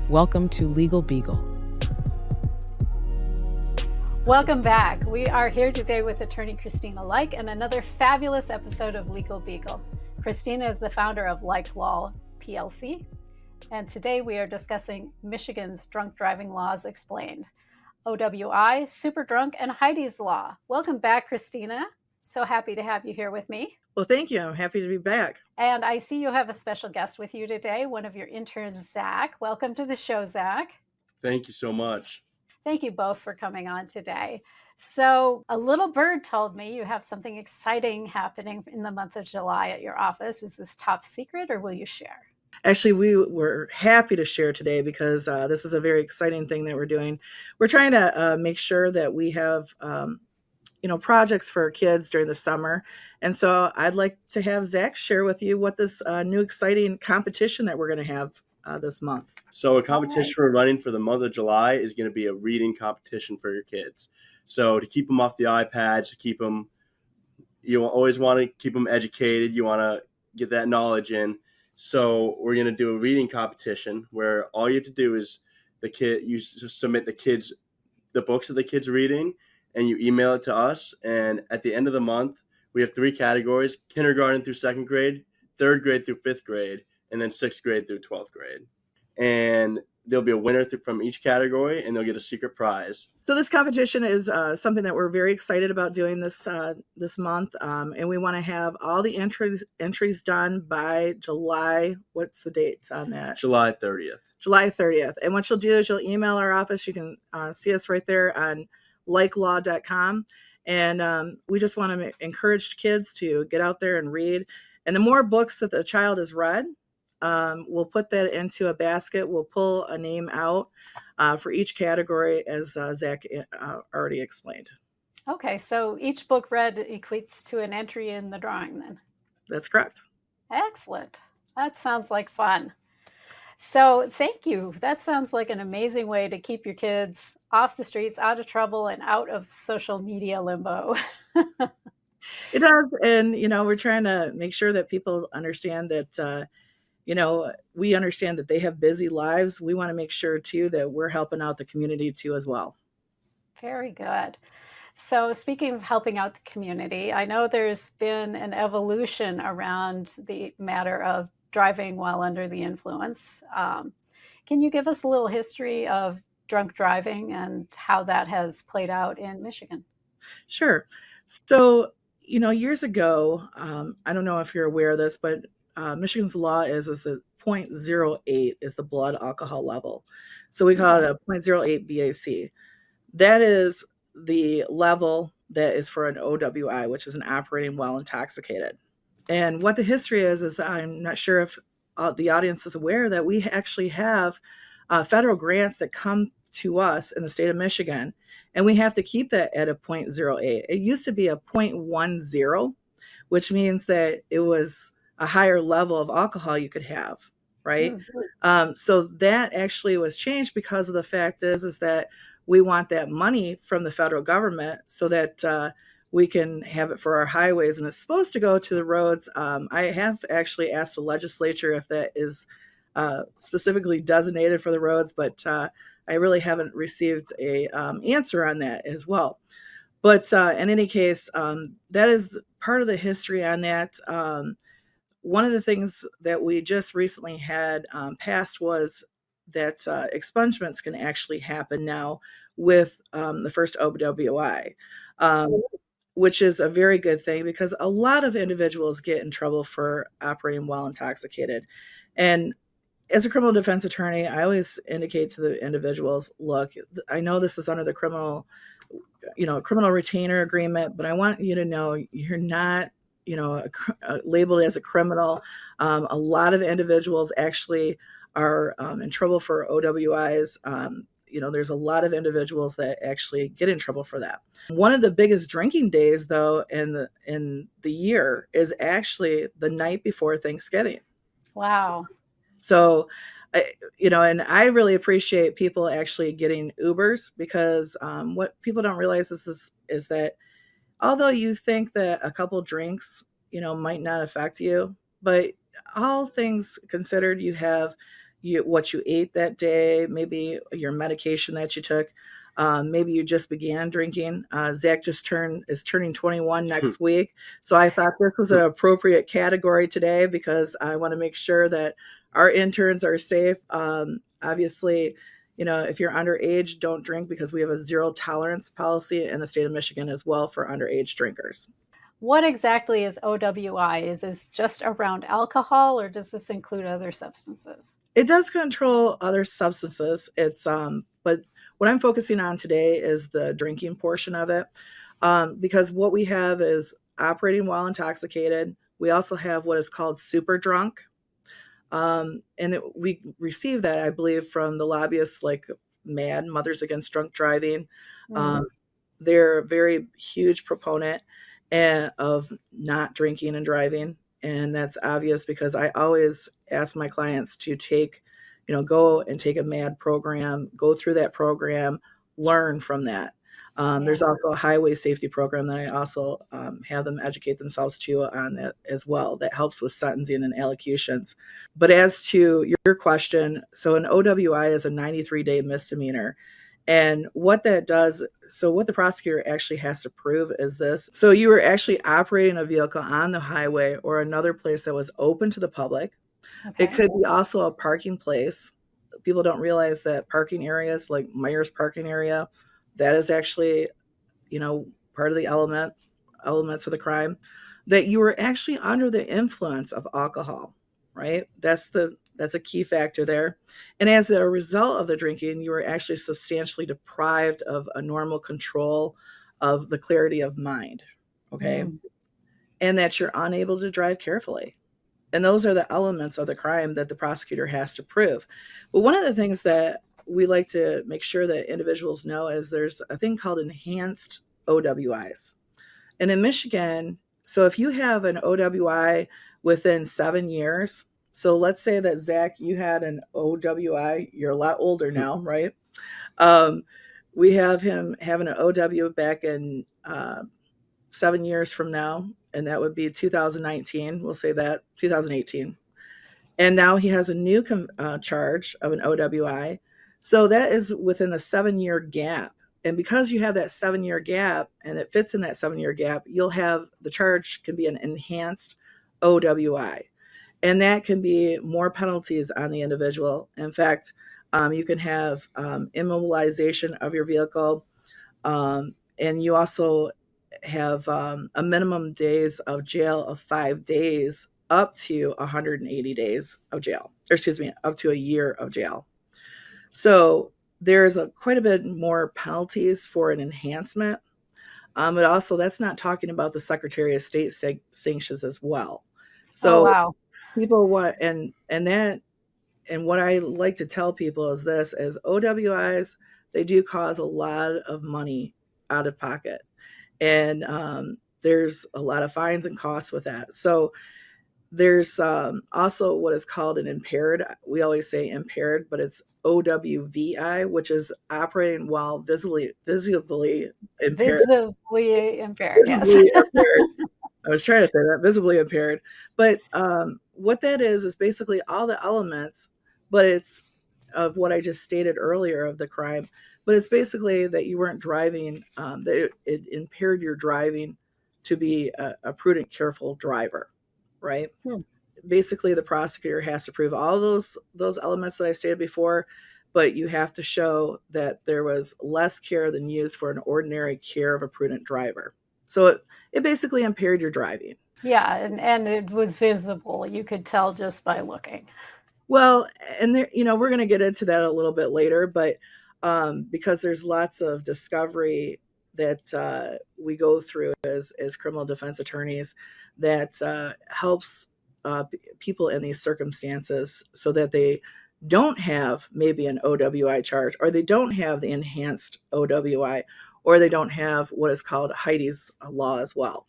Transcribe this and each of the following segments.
Welcome to Legal Beagle. Welcome back. We are here today with attorney Kristina Lyke and another fabulous episode of Legal Beagle. Kristina is the founder of Lyke Law, PLC, and today we are discussing Michigan's drunk driving laws explained. OWI, Super Drunk, and Heidi's Law. Welcome back, Kristina. So happy to have you here with me. Well, thank you. I'm happy to be back. And I see you have a special guest with you today, one of your interns, Zach. Welcome to the show, Zach. Thank you so much. Thank you both for coming on today. So a little bird told me you have something exciting happening in the month of July at your office. Is this top secret or will you share? Actually, we were happy to share today because this is a very exciting thing that we're doing. We're trying to make sure that we have projects for kids during the summer. And so I'd like to have Zach share with you what this new exciting competition that we're going to have this month. So a competition we're running for the month of July is going to be a reading competition for your kids. So to keep them off the iPads, to keep them, you always want to keep them educated. You want to get that knowledge in. So we're going to do a reading competition where all you have to do is you submit the books that the kid's reading, and you email it to us. And at the end of the month, we have 3 categories: kindergarten through 2nd grade, 3rd grade through 5th grade, and then 6th grade through 12th grade. And there'll be a winner from each category, and they'll get a secret prize. So this competition is something that we're very excited about doing this month. And we want to have all the entries done by July. What's the date on that? July 30th. July 30th. And what you'll do is you'll email our office. You can see us right there on LykeLaw.com. And we just want to encourage kids to get out there and read. And the more books that the child has read, we'll put that into a basket. We'll pull a name out for each category, as Zach already explained. Okay, so each book read equates to an entry in the drawing then? That's correct. Excellent. That sounds like fun. So thank you. That sounds like an amazing way to keep your kids off the streets, out of trouble, and out of social media limbo. It does. And, we're trying to make sure that people understand that, we understand that they have busy lives. We want to make sure, too, that we're helping out the community, too, as well. Very good. So speaking of helping out the community, I know there's been an evolution around the matter of driving while under the influence. Can you give us a little history of drunk driving and how that has played out in Michigan? Sure. So, years ago, I don't know if you're aware of this, but Michigan's law is a 0.08 is the blood alcohol level. So we call it a 0.08 BAC. That is the level that is for an OWI, which is an operating while intoxicated. And what the history is I'm not sure if the audience is aware that we actually have federal grants that come to us in the state of Michigan, and we have to keep that at a 0.08. It used to be a 0.10, which means that it was a higher level of alcohol you could have, right? Mm-hmm. So that actually was changed because of the fact is that we want that money from the federal government so that we can have it for our highways, and it's supposed to go to the roads. I have actually asked the legislature if that is specifically designated for the roads, but I really haven't received a answer on that as well. But in any case, that is part of the history on that. One of the things that we just recently had passed was that expungements can actually happen now with the first OWI. Which is a very good thing because a lot of individuals get in trouble for operating while intoxicated. And as a criminal defense attorney, I always indicate to the individuals, look, I know this is under the criminal retainer agreement, but I want you to know you're not, labeled as a criminal. A lot of individuals actually are in trouble for OWIs. There's a lot of individuals that actually get in trouble for that. One of the biggest drinking days, though, in the year is actually the night before Thanksgiving. Wow. So, and I really appreciate people actually getting Ubers because what people don't realize is that although you think that a couple drinks, might not affect you, but all things considered, you have what you ate that day, maybe your medication that you took. Maybe you just began drinking. Zach is turning 21 next week. So I thought this was an appropriate category today because I want to make sure that our interns are safe. Obviously, if you're underage, don't drink because we have a zero tolerance policy in the state of Michigan as well for underage drinkers. What exactly is OWI? Is this just around alcohol or does this include other substances? It does control other substances. But what I'm focusing on today is the drinking portion of it, because what we have is operating while intoxicated. We also have what is called super drunk. We received that, I believe, from the lobbyists like MAD, Mothers Against Drunk Driving. They're a very huge proponent of not drinking and driving. And that's obvious because I always ask my clients to go and take a MAD program, go through that program, learn from that. There's also a highway safety program that I also have them educate themselves on that as well. That helps with sentencing and allocutions. But as to your question, so an OWI is a 93-day misdemeanor. And what that does, so what the prosecutor actually has to prove is this. So you were actually operating a vehicle on the highway or another place that was open to the public. Okay. It could be also a parking place. People don't realize that parking areas like Myers parking area, that is actually, part of the elements of the crime, that you were actually under the influence of alcohol, right? That's a key factor there. And as a result of the drinking, you were actually substantially deprived of a normal control of the clarity of mind, okay? And that you're unable to drive carefully. And those are the elements of the crime that the prosecutor has to prove. But one of the things that we like to make sure that individuals know is there's a thing called enhanced OWIs. And in Michigan, so if you have an OWI within 7 years, so let's say that, Zach, you had an OWI, you're a lot older now, right? We have him having an OW back in 7 years from now, and that would be 2019. We'll say that, 2018. And now he has a new charge of an OWI. So that is within a 7-year gap. And because you have that 7-year gap and it fits in that 7-year gap, the charge can be an enhanced OWI. And that can be more penalties on the individual. In fact, you can have immobilization of your vehicle. And you also have a minimum days of jail of 5 days up to 180 days of jail, up to a year of jail. So there's quite a bit more penalties for an enhancement. But also that's not talking about the Secretary of State sanctions as well. So wow. People want, and what I like to tell people is this, as OWIs, they do cause a lot of money out of pocket. And there's a lot of fines and costs with that. So there's also what is called an impaired. We always say impaired, but it's OWVI, which is operating while visibly impaired. Visibly impaired, yes. Impaired. I was trying to say that, visibly impaired. But what that is basically all the elements, but it's of what I just stated earlier of the crime. But it's basically that you weren't driving, that it impaired your driving to be a prudent, careful driver, right? Basically, the prosecutor has to prove all those elements that I stated before, but you have to show that there was less care than used for an ordinary care of a prudent driver. So it basically impaired your driving. Yeah, and it was visible. You could tell just by looking. Well, and there, we're going to get into that a little bit later, but because there's lots of discovery that we go through as criminal defense attorneys that helps people in these circumstances so that they don't have maybe an OWI charge, or they don't have the enhanced OWI, or they don't have what is called Heidi's Law as well.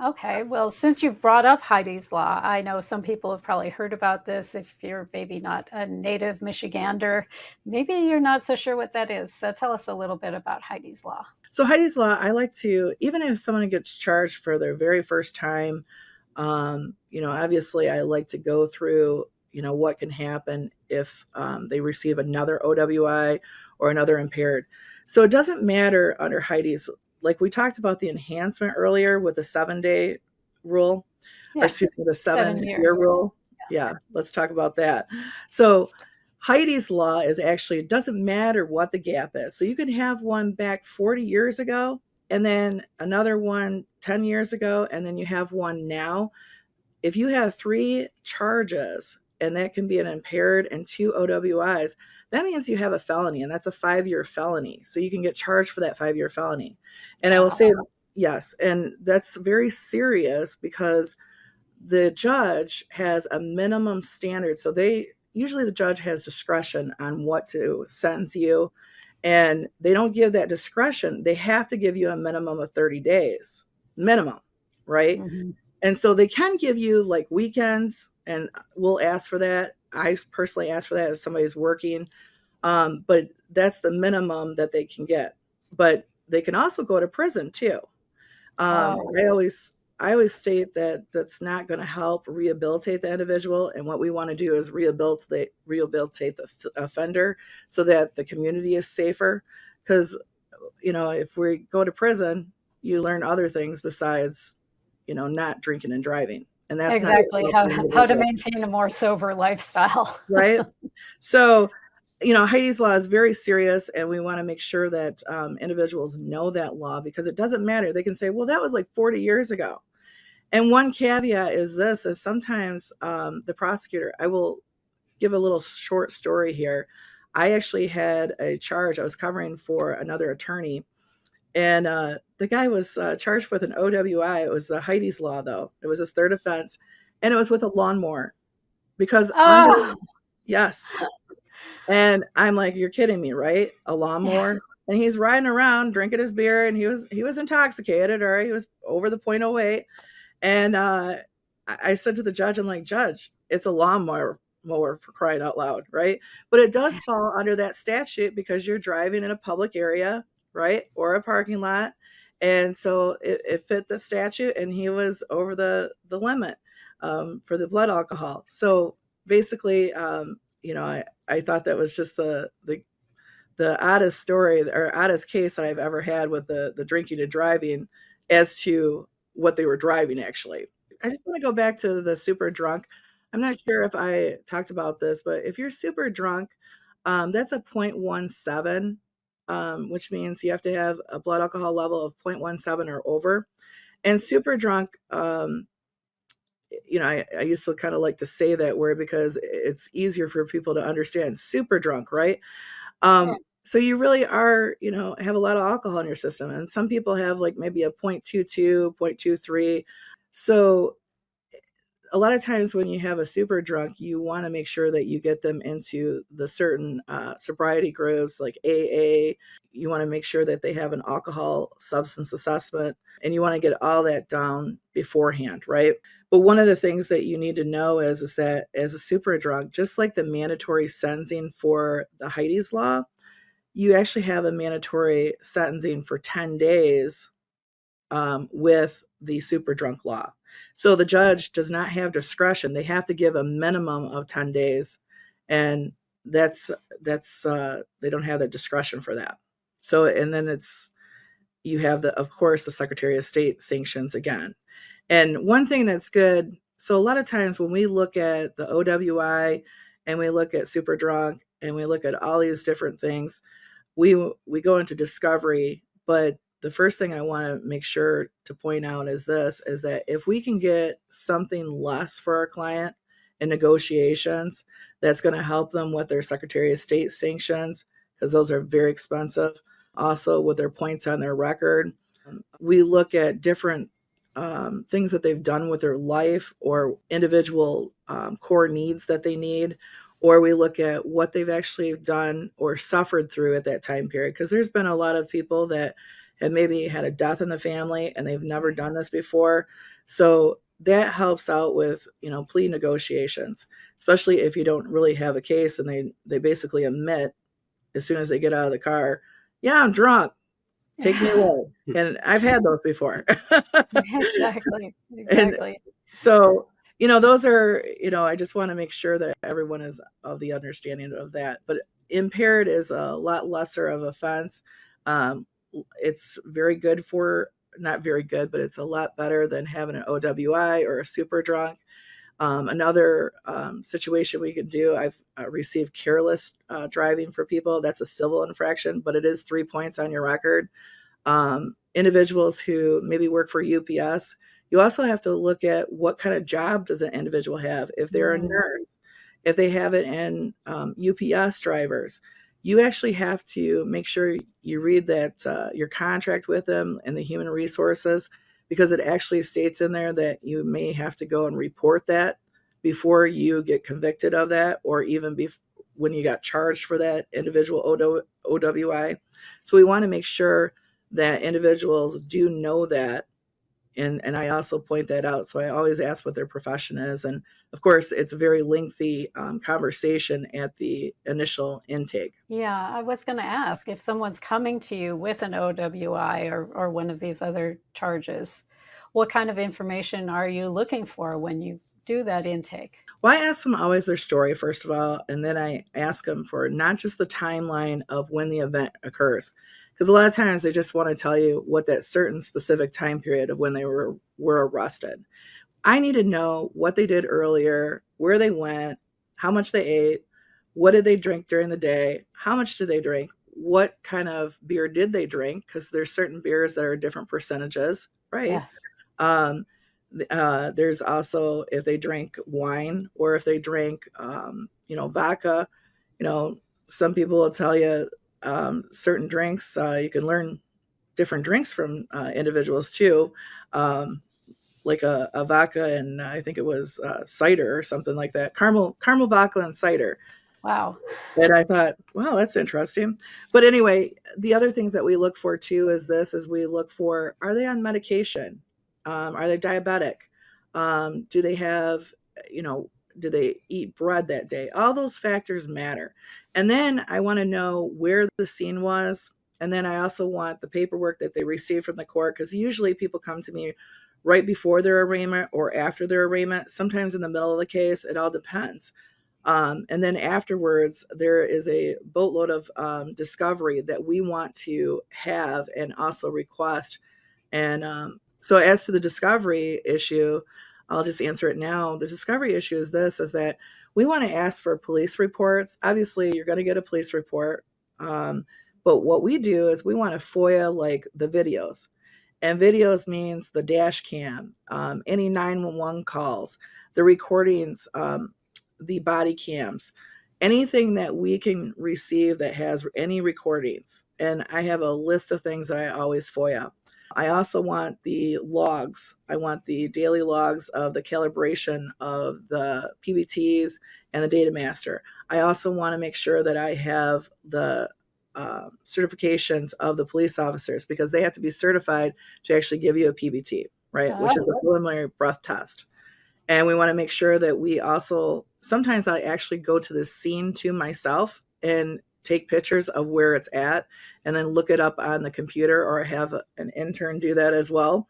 Okay, well, since you brought up Heidi's Law, I know some people have probably heard about this. If you're maybe not a native Michigander, maybe you're not so sure what that is. So tell us a little bit about Heidi's Law. So Heidi's Law, I like to, even if someone gets charged for their very first time, obviously I like to go through, what can happen if they receive another OWI or another impaired. So it doesn't matter under Heidi's, like we talked about the enhancement earlier with the 7-day rule, or excuse me, the 7-year rule. Yeah, let's talk about that. So Heidi's law is actually, it doesn't matter what the gap is. So you can have one back 40 years ago, and then another one 10 years ago, and then you have one now. If you have 3 charges, and that can be an impaired and 2 OWIs, that means you have a felony, and that's a 5-year felony. So you can get charged for that 5-year felony. And I will say, yes, and that's very serious because the judge has a minimum standard. So usually the judge has discretion on what to sentence you, and they don't give that discretion. They have to give you a minimum of 30 days, minimum, right? Mm-hmm. And so they can give you like weekends, and we'll ask for that. I personally ask for that if somebody's working, but that's the minimum that they can get. But they can also go to prison too. I always state that that's not going to help rehabilitate the individual. And what we want to do is rehabilitate the offender so that the community is safer. Because, if we go to prison, you learn other things besides, not drinking and driving. And that's exactly how to maintain a more sober lifestyle. Right. So, Heidi's law is very serious, and we want to make sure that individuals know that law, because it doesn't matter. They can say, well, that was like 40 years ago. And one caveat is this, is sometimes the prosecutor, I will give a little short story here. I actually had a charge. I was covering for another attorney, and the guy was charged with an OWI. It was the Heidi's law, though. It was his third offense, and it was with a lawnmower. Because yes. And I'm like, you're kidding me, right? A lawnmower? And he's riding around drinking his beer, and he was intoxicated, or he was over the .08. And I said to the judge, I'm like, Judge, it's a lawnmower for crying out loud, right? But it does fall under that statute because you're driving in a public area, right? Or a parking lot. And so it fit the statute, and he was over the limit for the blood alcohol. So basically, I thought that was just the oddest story or oddest case that I've ever had with the drinking and driving as to what they were driving, actually. I just want to go back to the super drunk. I'm not sure if I talked about this, but if you're super drunk, that's a 0.17, which means you have to have a blood alcohol level of 0.17 or over. And super drunk, I used to kind of like to say that word because it's easier for people to understand. Super drunk, right? So you really are, have a lot of alcohol in your system. And some people have like maybe a 0.22, 0.23. So a lot of times when you have a super drunk, you want to make sure that you get them into the certain sobriety groups like AA. You want to make sure that they have an alcohol substance assessment, and you want to get all that down beforehand, right? But one of the things that you need to know is that as a super drunk, just like the mandatory sentencing for the Heidi's law, you actually have a mandatory sentencing for 10 days with the super drunk law. So the judge does not have discretion. They have to give a minimum of 10 days. And that's they don't have the discretion for that. So, and then you have of course, the Secretary of State sanctions again. And one thing that's good, so a lot of times when we look at the OWI and we look at super drunk and we look at all these different things, we go into discovery. But the first thing I want to make sure to point out is that if we can get something less for our client in negotiations, that's going to help them with their Secretary of State sanctions, because those are very expensive. Also with their points on their record, we look at different things that they've done with their life or individual core needs that they need, or we look at what they've actually done or suffered through at that time period. Because there's been a lot of people that have maybe had a death in the family and they've never done this before. So that helps out with, plea negotiations, especially if you don't really have a case and they basically admit as soon as they get out of the car, yeah, I'm drunk. Take me away. And I've had those before. Exactly. And so, those are, I just want to make sure that everyone is of the understanding of that. But impaired is a lot lesser of offense. It's very good for, not very good, but it's a lot better than having an OWI or a super drunk. Another situation we can do, I've received careless driving for people. That's a civil infraction, but it is 3 points on your record. Individuals who maybe work for UPS, you also have to look at what kind of job does an individual have. If they're a nurse, if they have it in UPS drivers, you actually have to make sure you read that your contract with them and the human resources, because it actually states in there that you may have to go and report that before you get convicted of that, or even when you got charged for that individual OWI. So we want to make sure that individuals do know that. And I also point that out. So I always ask what their profession is. And of course, it's a very lengthy conversation at the initial intake. Yeah, I was going to ask, if someone's coming to you with an OWI or one of these other charges, what kind of information are you looking for when you do that intake? Well, I ask them always their story, first of all, and then I ask them for not just the timeline of when the event occurs, because a lot of times they just want to tell you what that certain specific time period of when they were arrested. I need to know what they did earlier, where they went, how much they ate, what did they drink during the day, how much did they drink, what kind of beer did they drink, because there's certain beers that are different percentages, right? Yes. There's also if they drink wine or if they drink, vodka. Some people will tell you certain drinks. You can learn different drinks from individuals too, like a vodka and I think it was cider or something like that. Caramel vodka and cider. Wow. And I thought, wow, that's interesting. But anyway, the other things that we look for too is we look for, are they on medication? Are they diabetic? Do they have, do they eat bread that day? All those factors matter. And then I want to know where the scene was. And then I also want the paperwork that they received from the court, because usually people come to me right before their arraignment or after their arraignment, sometimes in the middle of the case. It all depends. And then afterwards, there is a boatload of discovery that we want to have and also request. And so as to the discovery issue, I'll just answer it now. The discovery issue is that we want to ask for police reports. Obviously, you're going to get a police report. But what we do is we want to FOIA like the videos. And videos means the dash cam, any 911 calls, the recordings, the body cams, anything that we can receive that has any recordings. And I have a list of things that I always FOIA. I also want the logs. I want the daily logs of the calibration of the PBTs and the data master. I also want to make sure that I have the certifications of the police officers, because they have to be certified to actually give you a PBT, right? Which is a preliminary breath test. And we want to make sure that we also, sometimes I actually go to the scene to myself and take pictures of where it's at and then look it up on the computer, or have an intern do that as well.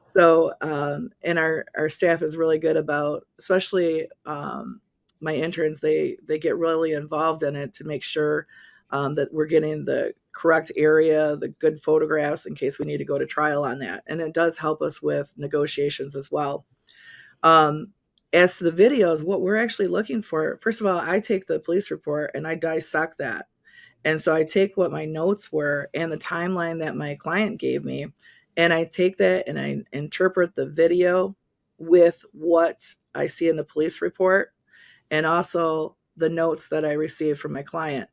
So, and our staff is really good about, especially my interns, they get really involved in it to make sure that we're getting the correct area, the good photographs in case we need to go to trial on that. And it does help us with negotiations as well. As to the videos, what we're actually looking for, first of all, I take the police report and I dissect that. And so I take what my notes were and the timeline that my client gave me, and I take that and I interpret the video with what I see in the police report and also the notes that I received from my client.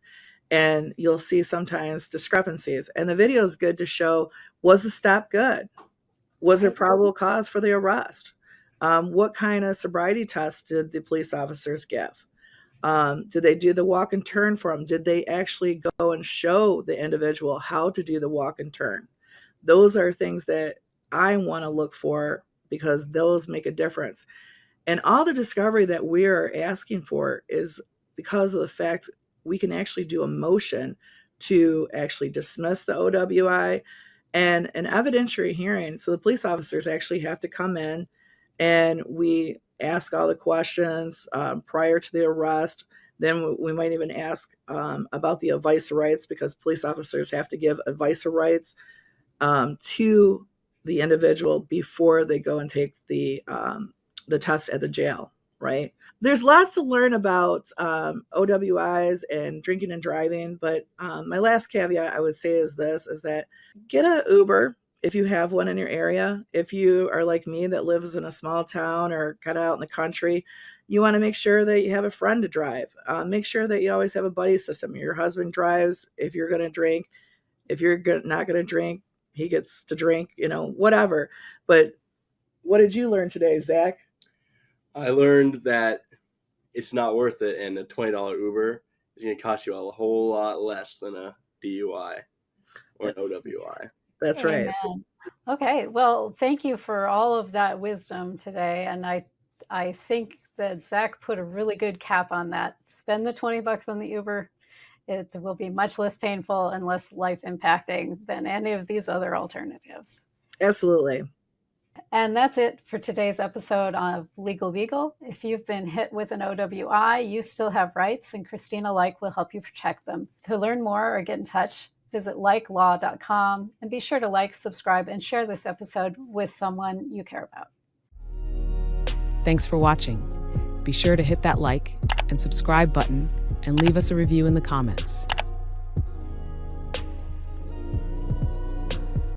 And you'll see sometimes discrepancies. And the video is good to show, was the stop good? Was there probable cause for the arrest? What kind of sobriety test did the police officers give? Did they do the walk and turn for them? Did they actually go and show the individual how to do the walk and turn? Those are things that I want to look for, because those make a difference. And all the discovery that we are asking for is because of the fact we can actually do a motion to actually dismiss the OWI and an evidentiary hearing. So the police officers actually have to come in, and we ask all the questions prior to the arrest. Then we might even ask about the advice rights, because police officers have to give advice rights to the individual before they go and take the test at the jail, right? There's lots to learn about OWIs and drinking and driving, but my last caveat I would say is this, is that get an Uber if you have one in your area. If you are like me that lives in a small town or kind of out in the country, you want to make sure that you have a friend to drive. Make sure that you always have a buddy system. Your husband drives if you're going to drink. If you're not going to drink, he gets to drink, whatever. But what did you learn today, Zach? I learned that it's not worth it, and a $20 Uber is going to cost you a whole lot less than a DUI or an OWI. That's right. Amen. Okay, well, thank you for all of that wisdom today, and I think that Zach put a really good cap on that. Spend the $20 on the Uber. It will be much less painful and less life impacting than any of these other alternatives. Absolutely. And that's it for today's episode of Legal Beagle. If you've been hit with an OWI, you still have rights, and Kristina Lyke will help you protect them. To learn more or get in touch, visit LykeLaw.com, and be sure to like, subscribe, and share this episode with someone you care about. Thanks for watching. Be sure to hit that like and subscribe button and leave us a review in the comments.